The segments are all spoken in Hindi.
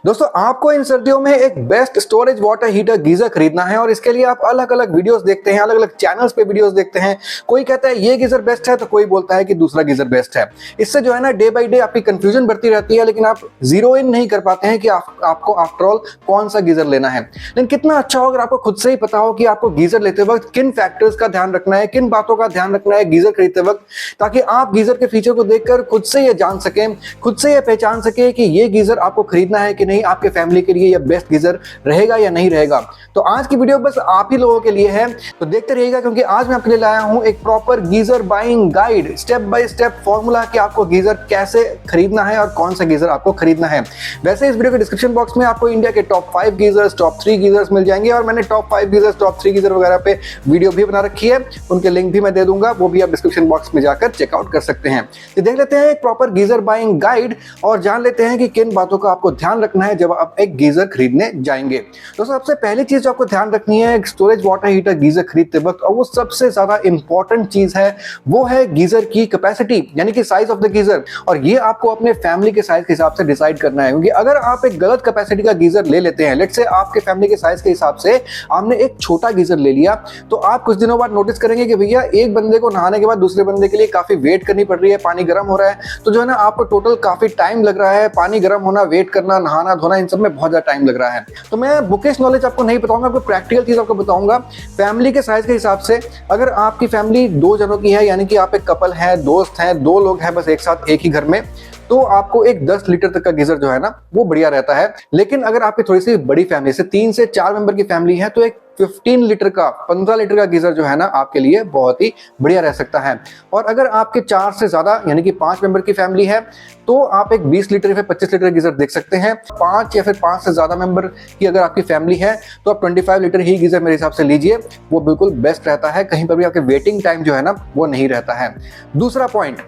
दोस्तों आपको इन सर्दियों में एक best storage water heater geyser खरीदना है और इसके लिए आप अलग अलग वीडियोस देखते हैं, अलग अलग चैनल्स पे वीडियोस देखते हैं। कोई कहता है ये गीजर बेस्ट है तो कोई बोलता है कि दूसरा गीजर बेस्ट है। इससे जो है ना डे बाई डे आपकी कंफ्यूजन बढ़ती रहती है, लेकिन आप जीरो इन नहीं कर पाते हैं कि आपको आफ्टर ऑल कौन सा गीजर लेना है। लेकिन कितना अच्छा हो अगर आपको खुद से ही पता हो कि आपको गीजर लेते वक्त किन फैक्टर्स का ध्यान रखना है, किन बातों का ध्यान रखना है गीजर खरीदते वक्त, ताकि आप गीजर के फीचर को देखकर खुद से ये जान सकें, खुद से ये पहचान सके कि ये गीजर आपको खरीदना है कि नहीं, आपके फैमिली के लिए यह बेस्ट गीजर रहेगा या नहीं रहेगा। तो आज की वीडियो बस आप ही लोगों के लिए है, तो देखते रहिएगा, क्योंकि आज मैं आपके लिए लाया हूं एक proper geyser buying guide, step by step formula कि आपको गीजर कैसे खरीदना है और कौन सा गीजर आपको खरीदना है। वैसे इस वीडियो के डिस्क्रिप्शन बॉक्स में आपको इंडिया के टॉप 5 गीजर्स, टॉप 3 गीजर्स मिल जाएंगे और मैंने टॉप 5 गीजर्स, टॉप 3 गीजर वगैरह पे वीडियो भी बना रखी है, उनके लिंक भी मैं दे दूंगा, वो भी आप डिस्क्रिप्शन बॉक्स में जाकर चेकआउट कर सकते हैं। तो देख लेते हैं एक प्रॉपर गीजर बाइंग गाइड और जान लेते हैं कि किन बातों का आपको ध्यान रखना है जब आप एक गीजर खरीदने जाएंगे। तो सबसे पहली चीज जो आपको ध्यान रखनी है एक स्टोरेज वाटर हीटर गीजर खरीदते वक्त, और वो सबसे ज्यादा इंपॉर्टेंट चीज है, वो है गीजर की कैपेसिटी, यानी कि साइज ऑफ द गीजर। और ये आपको अपने फैमिली के साइज के हिसाब से डिसाइड करना है, क्योंकि अगर आप एक गलत कैपेसिटी का गीजर ले लेते हैं, लेट्स से आपके फैमिली के साइज के हिसाब से आपने एक छोटा गीजर ले लिया, तो आप कुछ दिनों बाद नोटिस करेंगे कि भैया एक बंदे को नहाने के बाद दूसरे बंदे के लिए काफी वेट करनी पड़ रही है, पानी गर्म हो रहा है, तो जो है ना आपको टोटल काफी टाइम लग रहा है, पानी गर्म होना, वेट करना, नहाना धोना, इन सब में बहुत ज्यादा टाइम लग रहा है। तो मैं बुकिश नॉलेज आपको नहीं बताऊंगा, आपको प्रैक्टिकल चीज आपको बताऊंगा। फैमिली के साइज के हिसाब से अगर आपकी फैमिली 2 जनों की है, यानी कि आप एक कपल है, दोस्त हैं, 2 लोग हैं बस एक साथ एक ही घर में, तो आपको एक 10 लीटर तक का गीजर जो है ना वो बढ़िया रहता है। लेकिन अगर आपकी थोड़ी सी बड़ी फैमिली से 3 से 4 मेंबर की फैमिली है, तो एक 15 लीटर का, 15 लीटर का गीजर जो है ना आपके लिए बहुत ही बढ़िया रह सकता है। और अगर आपके 4 से ज्यादा यानी कि 5 मेंबर की फैमिली है, तो आप एक 20 लीटर या फिर 25 लीटर गीजर देख सकते हैं। 5 या फिर 5 से ज्यादा मेंबर की अगर आपकी फैमिली है, तो आप 25 लीटर ही गीजर मेरे हिसाब से लीजिए, वो बिल्कुल बेस्ट रहता है। कहीं पर भी आपके वेटिंग टाइम जो है ना वो नहीं रहता है। दूसरा पॉइंट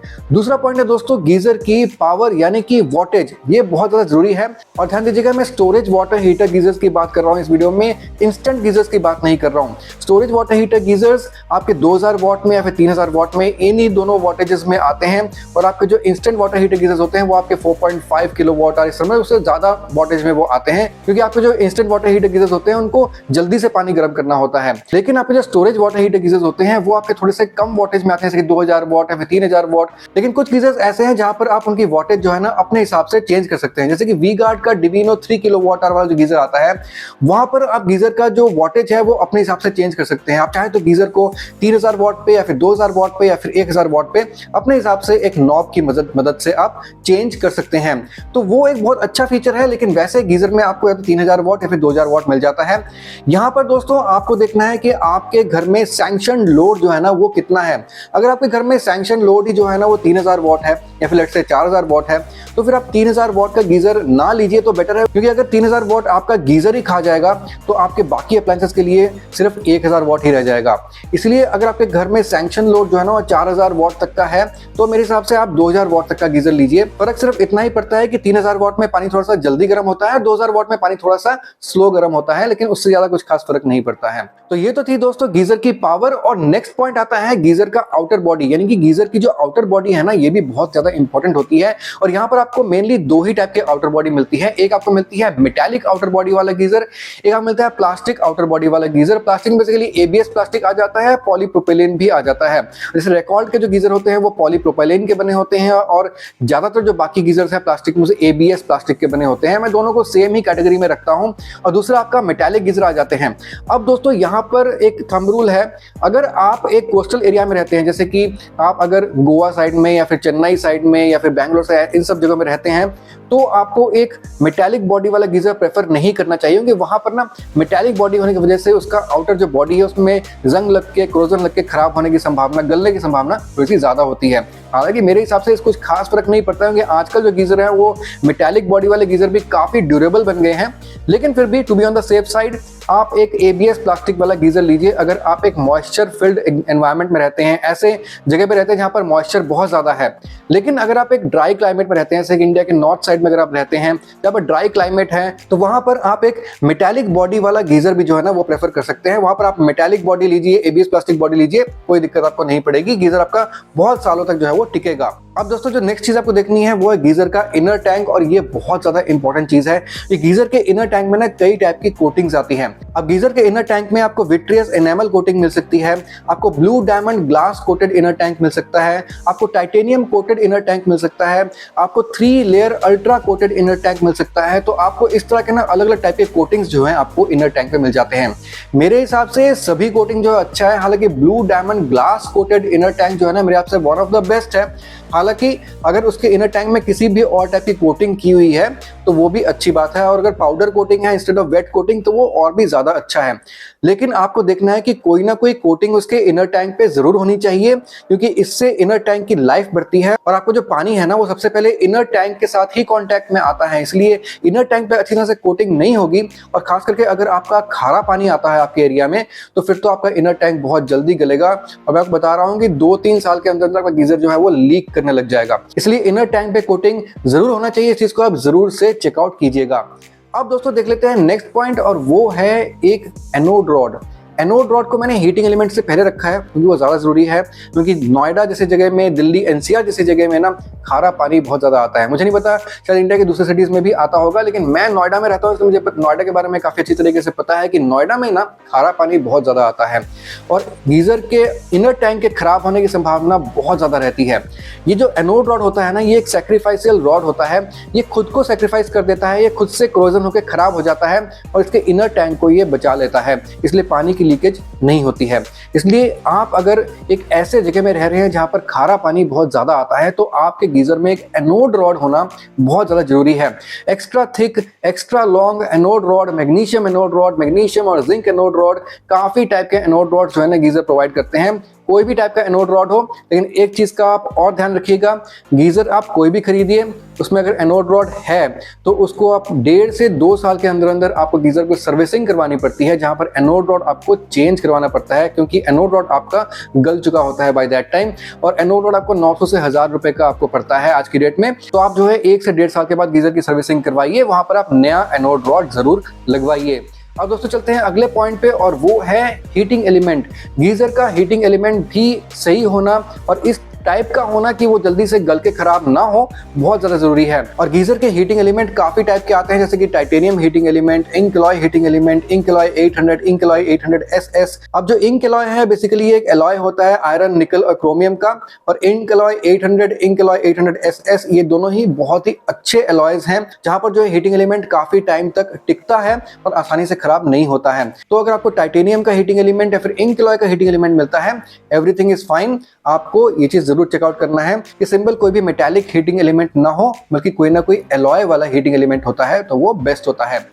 है दोस्तों गीजर की पावर, यानी कि वॉटेज, ये बहुत ज्यादा जरूरी है। और ध्यान दीजिएगा, मैं स्टोरेज वाटर हीटर गीजर्स की बात कर रहा हूँ इस वीडियो में, इंस्टेंट गीजर्स की बात नहीं कर रहा हूँ। स्टोरेज वाटर हीटर गीजर्स आपके 2000 वॉट में या फिर 3000 वॉट में, इन्हीं दोनों वॉटेजेस में आते हैं। और आपके जो इंस्टेंट वाटर हीटर गीजर्स होते हैं वो आपके 4.5 किलोवाट और इस समय उससे ज्यादा वॉटेज में वो आते हैं, क्योंकि आपके जो इंस्टेंट वाटर हीटर गीजर्स होते हैं उनको जल्दी से पानी गर्म करना होता है। लेकिन आपके जो स्टोरेज वाटर हीटर गीजर्स होते हैं वो आपके थोड़े से कम वॉटेज में आते हैं, जैसे 2000 वॉट या फिर 3000 वॉट। लेकिन कुछ गीजर्स ऐसे हैं जहां पर आप उनकी वॉटेज जो है ना अपने हिसाब से चेंज कर सकते हैं, जैसे कि वी गार्ड का डिविनो 3 किलोवाट वाला जो गीजर आता है, वहां पर आप गीजर का जो वॉटेज है वो अपने हिसाब से चेंज कर सकते हैं। आप चाहे तो गीजर को 3000 वॉट पे या फिर 2000 वॉट पे या फिर 1000 वॉट पे अपने हिसाब से एक नॉब की मदद से आप चेंज कर सकते हैं। तो वो एक बहुत अच्छा फीचर है। लेकिन वैसे गीजर में आपको या तो 3000 वॉट या फिर 2000 वॉट मिल जाता है। यहां पर दोस्तों आपको देखना है कि आपके घर में सैंक्शन लोड जो है ना वो कितना है। अगर आपके घर में सैंक्शन लोड ही जो है ना वो 3000 वॉट है या फिर लेट्स से 4000 वॉट है, तो फिर आप 3000 वॉट का गीजर ना लीजिए तो बेटर है, क्योंकि अगर 3000 वॉट आपका गीजर ही खा जाएगा तो आपके बाकी अप्लायंसेस के लिए सिर्फ 1000 वॉट ही रह जाएगा। इसलिए अगर आपके घर में सैंक्शन लोड जो है ना वो 4000 वॉट तक का है, तो मेरे हिसाब से आप 2000 वॉट तक का गीजर लीजिए। फर्क सिर्फ इतना ही पड़ता है कि 3000 वॉट में पानी थोड़ा सा जल्दी गर्म होता है, 2000 वॉट में पानी थोड़ा सा स्लो गर्म होता है, लेकिन उससे ज्यादा कुछ खास फर्क नहीं पड़ता है। तो ये तो थी दोस्तों गीजर की पावर। और नेक्स्ट पॉइंट आता है गीजर का आउटर बॉडी, यानी कि गीजर की जो आउटर बॉडी है ना ये भी बहुत ज्यादा इंपॉर्टेंट होती है। और यहाँ पर आपको मेनली 2 ही टाइप के आउटर बॉडी मिलती है। एक आपको मिलती है मेटालिक आउटर बॉडी वाला गीजर, एक आपको मिलता है प्लास्टिक आउटर बॉडी वाला geyser. Plastic basically ABS plastic आ जाता है, पॉलीप्रोपिलीन भी आ जाता है। जैसे रिकॉर्ड के जो गीजर होते हैं वो पॉलीप्रोपिलीन के बने होते हैं, और ज्यादातर जो बाकी गीजर्स है प्लास्टिक में से एबीएस प्लास्टिक के बने होते हैं। मैं दोनों को सेम ही कैटेगरी में रखता हूं। और दूसरा आपका मेटालिक गीजर आ जाते हैं। अब दोस्तों यहाँ पर एक थंब रूल है, अगर आप एक कोस्टल एरिया में रहते हैं, जैसे कि आप अगर गोवा साइड में या फिर चेन्नई साइड में या फिर बैंगलोर साइड, इन सब जगहों में रहते हैं, तो आपको एक मेटालिक बॉडी वाला गीजर प्रेफर नहीं करना चाहिए, क्योंकि वहां पर ना मेटालिक बॉडी होने की वजह से उसका आउटर जो बॉडी है उसमें जंग लग के, क्रोजन लग के खराब होने की संभावना, गलने की संभावना थोड़ी सी ज्यादा होती है। हालांकि मेरे हिसाब से इसको कुछ खास फर्क नहीं पड़ता है, क्योंकि आजकल जो गीजर है वो मेटालिक बॉडी वाले गीजर भी काफी ड्यूरेबल बन गए हैं। लेकिन फिर भी to be on the safe side आप एक एबीएस प्लास्टिक वाला गीजर लीजिए अगर आप एक मॉइस्चर फिल्ड एनवायरनमेंट में रहते हैं, ऐसे जगह पे रहते हैं जहां पर मॉइस्चर बहुत ज्यादा है। लेकिन अगर आप एक ड्राई क्लाइमेट में रहते हैं, जैसे इंडिया के नॉर्थ साइड में अगर आप रहते हैं जहां पर ड्राई क्लाइमेट है, तो वहां पर आप एक मेटालिक बॉडी वाला गीजर भी जो है ना वो प्रेफर कर सकते हैं। वहां पर आप मेटालिक बॉडी लीजिए, एबीएस प्लास्टिक बॉडी लीजिए, कोई दिक्कत आपको नहीं पड़ेगी, गीजर आपका बहुत सालों तक जो है वो टिकेगा। अब दोस्तों जो नेक्स्ट चीज आपको देखनी है वो है गीजर का इनर टैंक, और ये बहुत ज्यादा इंपॉर्टेंट चीज है। ये गीजर के इनर टैंक में ना कई टाइप की कोटिंग्स आती हैं। अब गीजर के इनर टैंक में आपको विट्रियस एनामल कोटिंग मिल सकती है, आपको blue diamond glass coated inner tank मिल सकता है, आपको टाइटेनियम कोटेड इनर टैंक मिल सकता है, आपको 3 layer ultra coated inner tank मिल सकता है। तो आपको इस तरह के ना अलग अलग टाइप के कोटिंग्स जो है आपको इनर टैंक पे मिल जाते हैं। मेरे हिसाब से सभी कोटिंग जो अच्छा है, हालांकि blue diamond glass coated inner tank जो है ना मेरे हिसाब से वन ऑफ द बेस्ट है। हालांकि अगर उसके इनर टैंक में किसी भी और टाइप की कोटिंग की हुई है तो वो भी अच्छी बात है, और अगर पाउडर कोटिंग है इंस्टेड ऑफ वेट कोटिंग तो वो और भी ज्यादा अच्छा है। लेकिन आपको देखना है कि कोई ना कोई कोटिंग उसके इनर टैंक पे जरूर होनी चाहिए, क्योंकि इससे इनर टैंक की लाइफ बढ़ती है, और आपको जो पानी है ना वो सबसे पहले इनर टैंक के साथ ही कांटेक्ट में आता है। इसलिए इनर टैंक पे अच्छी तरह से कोटिंग नहीं होगी, और खास करके अगर आपका खारा पानी आता है आपके एरिया में तो फिर तो आपका इनर टैंक बहुत जल्दी गलेगा, और मैं आपको बता रहा हूँ कि 2-3 साल के अंदर आपका गीजर जो है वो लीक करने लग जाएगा। इसलिए इनर टैंक पे कोटिंग जरूर होना चाहिए, इस चीज को आप जरूर से चेकआउट कीजिएगा। अब दोस्तों देख लेते हैं नेक्स्ट पॉइंट, और वो है एक एनोड रॉड। एनोड रॉड को मैंने हीटिंग एलिमेंट से पहले रखा है क्योंकि वो ज्यादा जरूरी है, क्योंकि नोएडा जैसे जगह में, दिल्ली एनसीआर जैसी जगह में ना खारा पानी बहुत ज्यादा आता है। मुझे नहीं पता शायद इंडिया के दूसरे सिटीज में भी आता होगा, लेकिन मैं नोएडा में रहता हूँ तो मुझे नोएडा के बारे में काफी अच्छी तरीके से पता है कि नोएडा में ना खारा पानी बहुत ज्यादा आता है, और गीजर के इनर टैंक के खराब होने की संभावना बहुत ज्यादा रहती है। ये जो एनोड रॉड होता है ना, ये एक सैक्रिफाइशियल रॉड होता है, ये खुद को सैक्रिफाइस कर देता है, ये खुद से क्रोजन होकर खराब हो जाता है और इसके इनर टैंक को ये बचा लेता है, इसलिए पानी की लीकेज नहीं होती है। इसलिए आप अगर एक ऐसे जगह में रह रहे हैं जहां पर खारा पानी बहुत ज्यादा आता है तो आपके गीजर में एक एनोड रॉड होना बहुत ज्यादा जरूरी है। Extra thick, extra long anode rod, magnesium और जिंक एनोड रॉड, काफी टाइप के एनोड रॉड जो है ना गीजर प्रोवाइड करते हैं। कोई भी टाइप का एनोड रॉड हो, लेकिन एक चीज का आप और ध्यान रखिएगा, गीजर आप कोई भी खरीदिए, उसमें अगर एनोड रॉड है तो उसको आप 1.5 से 2 साल के अंदर अंदर आपको गीजर को सर्विसिंग करवानी पड़ती है, जहां पर एनोड रॉड आपको चेंज करवाना पड़ता है, क्योंकि एनोड रॉड आपका गल चुका होता है बाय दैट टाइम, और एनोड रॉड आपको 900 से 1000 रुपए का आपको पड़ता है आज की डेट में। तो आप जो है 1 से 1.5 साल के बाद गीजर की सर्विसिंग करवाइए, वहां पर आप नया एनोड रॉड जरूर लगवाइए। अब दोस्तों चलते हैं अगले पॉइंट पे, और वो है हीटिंग एलिमेंट। गीजर का हीटिंग एलिमेंट भी सही होना और इस टाइप का होना कि वो जल्दी से गल के खराब ना हो, बहुत ज्यादा जरूरी है। और गीजर के हीटिंग एलिमेंट काफी टाइप के आते हैं, जैसे कि titanium heating element, Incoloy heating element, Incoloy 800, Incoloy 800 SS। अब जो इंक एलॉय है बेसिकली एक एलॉय होता है आयरन, निकल और क्रोमियम का, और Incoloy 800, Incoloy 800 SS ये दोनों ही बहुत ही अच्छे एलॉयज हैं, जहां पर जो हीटिंग एलिमेंट काफी टाइम तक टिकता है और आसानी से खराब नहीं होता है। तो अगर आपको टाइटेनियम का हीटिंग एलिमेंट या फिर इंक एलॉय का हीटिंग एलिमेंट मिलता है, एवरीथिंग इज फाइन। आपको ये चीज जरूर चेकआउट करना है कि सिंपल कोई भी मेटालिक हीटिंग एलिमेंट ना हो, बल्कि कोई ना कोई एलॉय वाला हीटिंग एलिमेंट होता है तो वो बेस्ट होता है।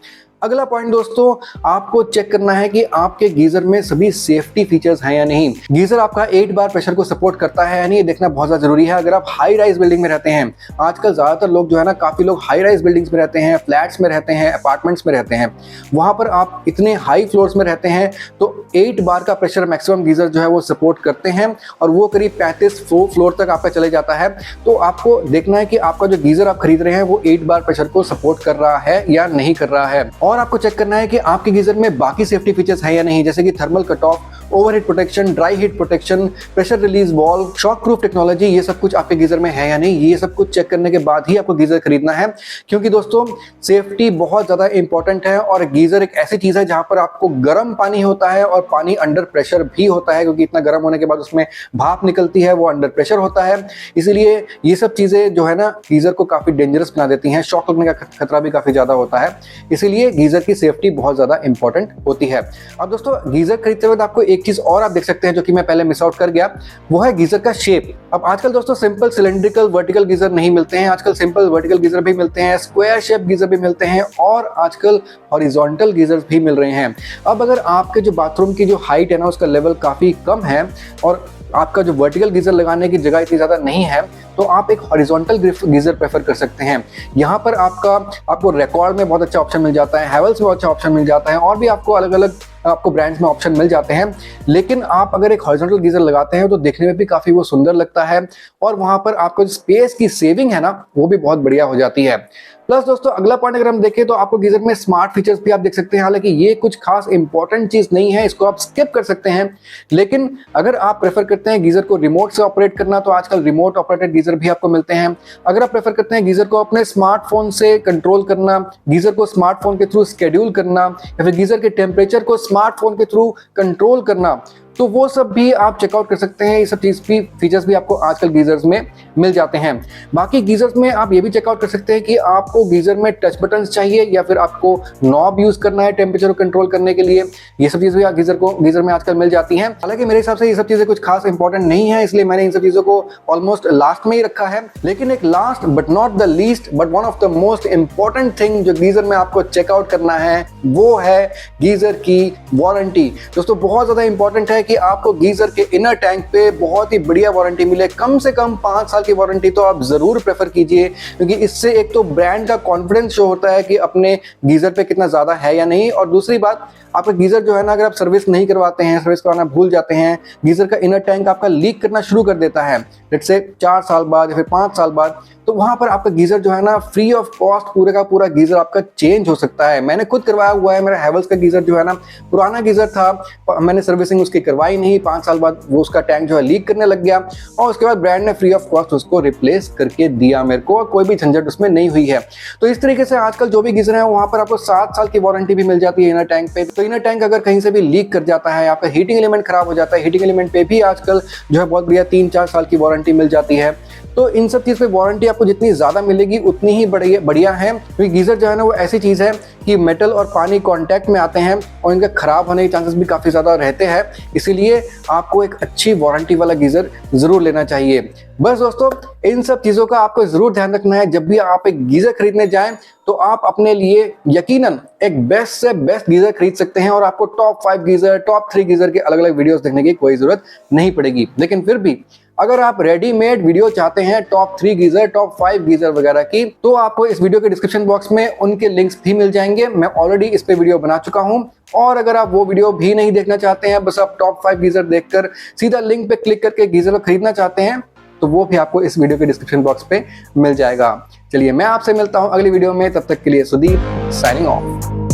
अगला पॉइंट दोस्तों, आपको चेक करना है कि आपके गीजर में सभी सेफ्टी फीचर्स हैं या नहीं। गीजर आपका 8 बार प्रेशर को सपोर्ट करता है या नहीं, ये देखना बहुत ज्यादा जरूरी है। अगर आप हाई राइज बिल्डिंग में रहते हैं, आजकल ज्यादातर लोग जो है ना, काफी लोग हाई राइज बिल्डिंग्स में रहते हैं, फ्लैट्स में रहते हैं, अपार्टमेंट्स में रहते हैं, वहां पर आप इतने हाई फ्लोर्स में रहते हैं तो 8 बार का प्रेशर मैक्सिमम गीजर जो है वो सपोर्ट करते हैं, और वो करीब 35 फ्लोर तक आपका चले जाता है। तो आपको देखना है कि आपका जो गीजर आप खरीद रहे हैं वो 8 बार प्रेशर को सपोर्ट कर रहा है या नहीं कर रहा है। और आपको चेक करना है कि आपके गीजर में बाकी सेफ्टी फीचर्स हैं या नहीं, जैसे कि thermal cut off, overheat protection, dry heat protection, pressure release valve, shock proof technology, ये सब कुछ आपके गीजर में है या नहीं। ये सब कुछ चेक करने के बाद ही आपको गीजर खरीदना है, क्योंकि दोस्तों सेफ्टी बहुत ज्यादा इंपॉर्टेंट है। और गीजर एक ऐसी चीज है जहां पर आपको गर्म पानी होता है और पानी अंडर प्रेशर भी होता है, क्योंकि इतना गर्म होने के बाद उसमें भाप निकलती है, वो अंडर प्रेशर होता है। इसीलिए ये सब चीजें जो है ना गीजर को काफी डेंजरस बना देती हैं, शॉक लगने का खतरा भी काफी ज्यादा होता है, इसीलिए गीजर की सेफ्टी बहुत ज्यादा इंपॉर्टेंट होती है। अब दोस्तों गीजर खरीदते वक्त आपको एक चीज और आप देख सकते हैं जो कि मैं पहले मिस आउट कर गया, वो है गीजर का शेप। अब आजकल दोस्तों सिंपल सिलेंड्रिकल वर्टिकल गीजर नहीं मिलते हैं, आजकल सिंपल वर्टिकल गीजर भी मिलते हैं, स्क्वायर शेप गीजर भी मिलते हैं, और आजकल हॉरिजॉन्टल गीजर भी मिल रहे हैं। अब अगर आपके जो बाथरूम की जो हाइट है ना उसका लेवल काफी कम है और आपका जो वर्टिकल गीजर लगाने की जगह इतनी ज्यादा नहीं है, तो आप एक हॉरिजॉन्टल गीजर प्रेफर कर सकते हैं। यहाँ पर आपको रिकॉर्ड में बहुत अच्छा ऑप्शन मिल जाता है, हैवेल्स में बहुत अच्छा ऑप्शन मिल जाता है, और भी आपको अलग अलग आपको ब्रांड्स में ऑप्शन मिल जाते हैं। लेकिन आप अगर एक हॉरिजॉन्टल गीजर लगाते हैं तो देखने में भी काफी वो सुंदर लगता है, और वहां पर आपको स्पेस की सेविंग है ना वो भी बहुत बढ़िया हो जाती है। प्लस दोस्तों अगला पॉइंट अगर हम देखें तो आपको गीजर में स्मार्ट फीचर्स भी आप देख सकते हैं। हालांकि ये कुछ खास इंपॉर्टेंट चीज नहीं है, इसको आप स्किप कर सकते हैं। लेकिन अगर आप प्रेफर करते हैं गीजर को रिमोट से ऑपरेट करना तो आजकल रिमोट ऑपरेटेड गीजर भी आपको मिलते हैं। अगर आप प्रेफर करते हैं गीजर को अपने स्मार्टफोन से कंट्रोल करना, गीजर को स्मार्टफोन के थ्रू शेड्यूल करना या फिर गीजर के टेम्परेचर को स्मार्टफोन के थ्रू कंट्रोल करना, तो वो सब भी आप चेकआउट कर सकते हैं। ये सब चीज भी फीचर्स भी आपको आजकल गीजर्स में मिल जाते हैं। बाकी गीजर्स में आप ये भी चेकआउट कर सकते हैं कि आपको गीजर में टच बटन्स चाहिए या फिर आपको नॉब यूज करना है टेम्परेचर को कंट्रोल करने के लिए। ये सब चीजें भी गीजर में आजकल मिल जाती हैं। हालांकि मेरे हिसाब से ये सब चीजें कुछ खास इंपॉर्टेंट नहीं है, इसलिए मैंने इन सब चीजों को ऑलमोस्ट लास्ट में ही रखा है। लेकिन एक last but not the least but one of the most important thing जो गीजर में आपको चेकआउट करना है वो है गीजर की वारंटी। दोस्तों बहुत ज्यादा इंपॉर्टेंट है कि आपको गीजर के इनर टैंक पे बहुत ही बढ़िया वारंटी मिले। कम से कम 5 साल की वारंटी तो आप जरूर प्रेफर कीजिए, क्योंकि इससे एक तो ब्रांड का कॉन्फिडेंस शो होता है कि अपने गीजर पे कितना ज्यादा है या नहीं, और दूसरी बात आपका गीजर जो है ना, अगर आप सर्विस नहीं करवाते हैं, सर्विस करवाना भूल जाते हैं, गीजर का इनर टैंक आपका लीक करना शुरू कर देता है लेट्स से 4 साल बाद या फिर 5 साल बाद, तो वहां पर आपका गीजर जो है ना फ्री ऑफ कॉस्ट पूरे का पूरा गीजर आपका चेंज हो सकता है। मैंने खुद करवाया हुआ है। मेरा हैवेल्स का गीजर जो है ना पुराना गीजर था, मैंने सर्विसिंग उसकी करवाई नहीं, 5 साल बाद वो उसका टैंक जो है लीक करने लग गया और उसके बाद ब्रांड ने फ्री ऑफ कॉस्ट उसको रिप्लेस करके दिया मेरे को, और कोई भी झंझट उसमें नहीं हुई है। तो इस तरीके से आजकल जो भी गीजर है वहां पर आपको 7 साल की वारंटी भी मिल जाती है इनर टैंक पे। तो इनर टैंक अगर कहीं से भी लीक कर जाता है, आपका हीटिंग एलिमेंट खराब हो जाता है, हीटिंग एलिमेंट पे भी आजकल जो है बहुत बढ़िया 3-4 साल की वारंटी मिल जाती है। तो इन सब चीज पे वारंटी आपको जितनी ज्यादा मिलेगी उतनी ही बढ़िया है, क्योंकि गीजर जो है ना वो ऐसी चीज है कि मेटल और पानी कांटेक्ट में आते हैं और इनके खराब होने के चांसेस भी काफी ज्यादा रहते हैं। इसीलिए आपको एक अच्छी वारंटी वाला गीजर जरूर लेना चाहिए। बस दोस्तों इन सब चीजों का आपको जरूर ध्यान रखना है। जब भी आप एक गीजर खरीदने जाएं तो आप अपने लिए यकीनन एक बेस्ट से बेस्ट गीजर खरीद सकते हैं और आपको टॉप 5 गीजर, टॉप 3 गीजर के अलग अलग वीडियोस देखने की कोई जरूरत नहीं पड़ेगी। लेकिन फिर भी अगर आप रेडीमेड वीडियो चाहते हैं टॉप 3 गीजर, टॉप 5 गीजर वगैरह की, तो आपको इस वीडियो के डिस्क्रिप्शन बॉक्स में उनके लिंक्स भी मिल जाएंगे। मैं ऑलरेडी इस पे वीडियो बना चुका हूं, और अगर आप वो वीडियो भी नहीं देखना चाहते हैं, बस आप टॉप 5 गीजर देखकर सीधा लिंक पे क्लिक करके गीजर को खरीदना चाहते हैं, तो वो भी आपको इस वीडियो के डिस्क्रिप्शन बॉक्स पे मिल जाएगा। चलिए मैं आपसे मिलता हूं अगली वीडियो में, तब तक के लिए सुदीप साइनिंग ऑफ।